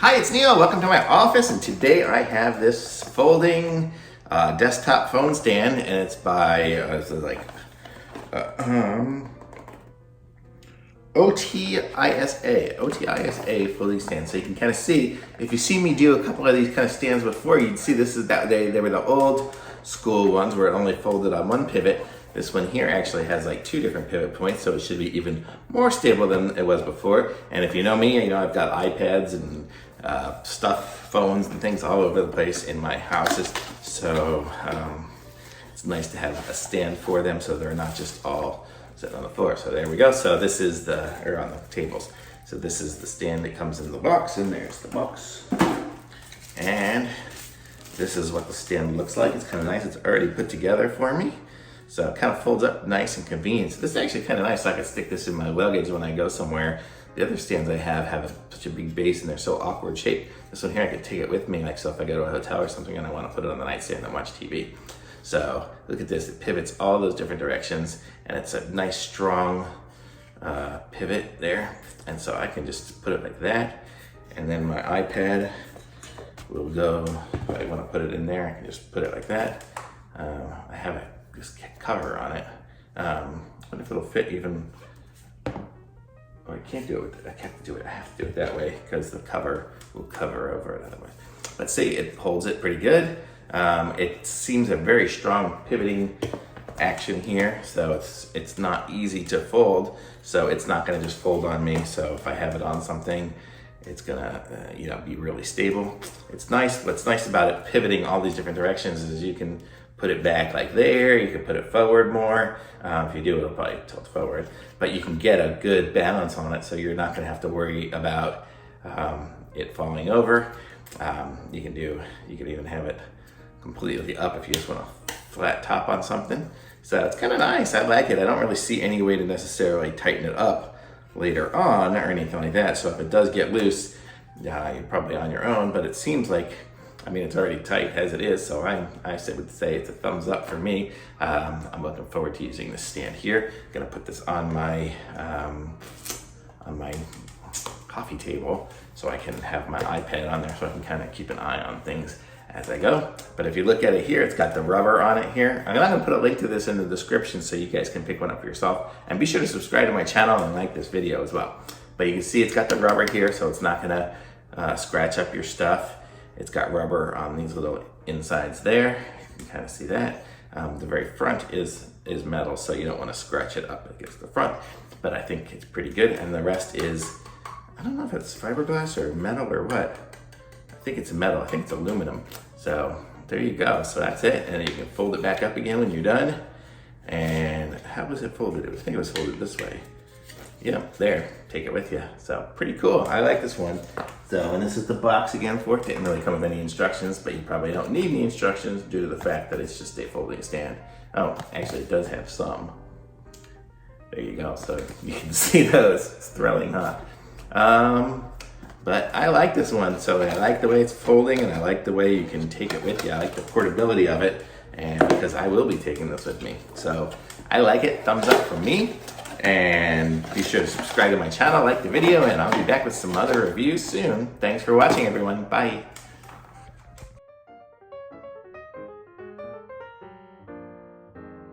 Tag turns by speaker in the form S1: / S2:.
S1: Hi, it's Neil. Welcome to my office, and today I have this folding desktop phone stand, and it's by OTISA folding stand. So you can kind of see, if you see me do a couple of these kind of stands before, you'd see this is that they were the old school ones where it only folded on one pivot. This one here actually has like two different pivot points, so it should be even more stable than it was before. And if you know me, you know I've got iPads and phones and things all over the place in my houses. So it's nice to have a stand for them so they're not just all sitting on the floor. So there we go. So this is or on the tables. So this is the stand that comes in the box, and there's the box. And this is what the stand looks like. It's kind of nice. It's already put together for me. So it kind of folds up nice and convenient. So this is actually kind of nice. So I can stick this in my luggage when I go somewhere. The other stands I have such a big base and they're so awkward shaped. This one here, I could take it with me. Like, so if I go to a hotel or something and I want to put it on the nightstand and watch TV. So look at this, it pivots all those different directions, and it's a nice strong pivot there. And so I can just put it like that. And then my iPad will go, if I want to put it in there, I can just put it like that. I have this cover on it. I wonder if it'll fit even. I can't do it with it. I have to do it that way because the cover will cover over it otherwise. Let's see, it holds it pretty good. It seems a very strong pivoting action here, so it's not easy to fold. So it's not going to just fold on me. So if I have it on something, it's gonna be really stable. It's nice. What's nice about it pivoting all these different directions is you can put it back like there, you can put it forward more. If you do, it'll probably tilt forward, but you can get a good balance on it, so you're not gonna have to worry about it falling over. You can even have it completely up if you just want a flat top on something. So it's kind of nice, I like it. I don't really see any way to necessarily tighten it up later on or anything like that. So if it does get loose, you're probably on your own, but it seems like, it's already tight as it is, so I would say it's a thumbs up for me. I'm looking forward to using this stand here. I'm gonna put this on my coffee table so I can have my iPad on there so I can kind of keep an eye on things as I go. But if you look at it here, it's got the rubber on it here. I'm not gonna put a link to this in the description so you guys can pick one up for yourself. And be sure to subscribe to my channel and like this video as well. But you can see it's got the rubber here, so it's not gonna scratch up your stuff. It's got rubber on these little insides there. You can kind of see that. The very front is metal, so you don't want to scratch it up against the front, but I think it's pretty good. And the rest is, I don't know if it's fiberglass or metal or what. I think it's metal, I think it's aluminum. So there you go, so that's it. And then you can fold it back up again when you're done. And how was it folded? I think it was folded this way. Yep, there, take it with you. So pretty cool, I like this one. So, and this is the box again for it. Didn't really come with any instructions, but you probably don't need any instructions due to the fact that it's just a folding stand. Oh, actually it does have some. There you go, so you can see those. It's thrilling, huh? But I like this one. So I like the way it's folding, and I like the way you can take it with you. I like the portability of it, and because I will be taking this with me. So I like it, thumbs up from me. And be sure to subscribe to my channel, like the video, and I'll be back with some other reviews soon. Thanks for watching, everyone. Bye.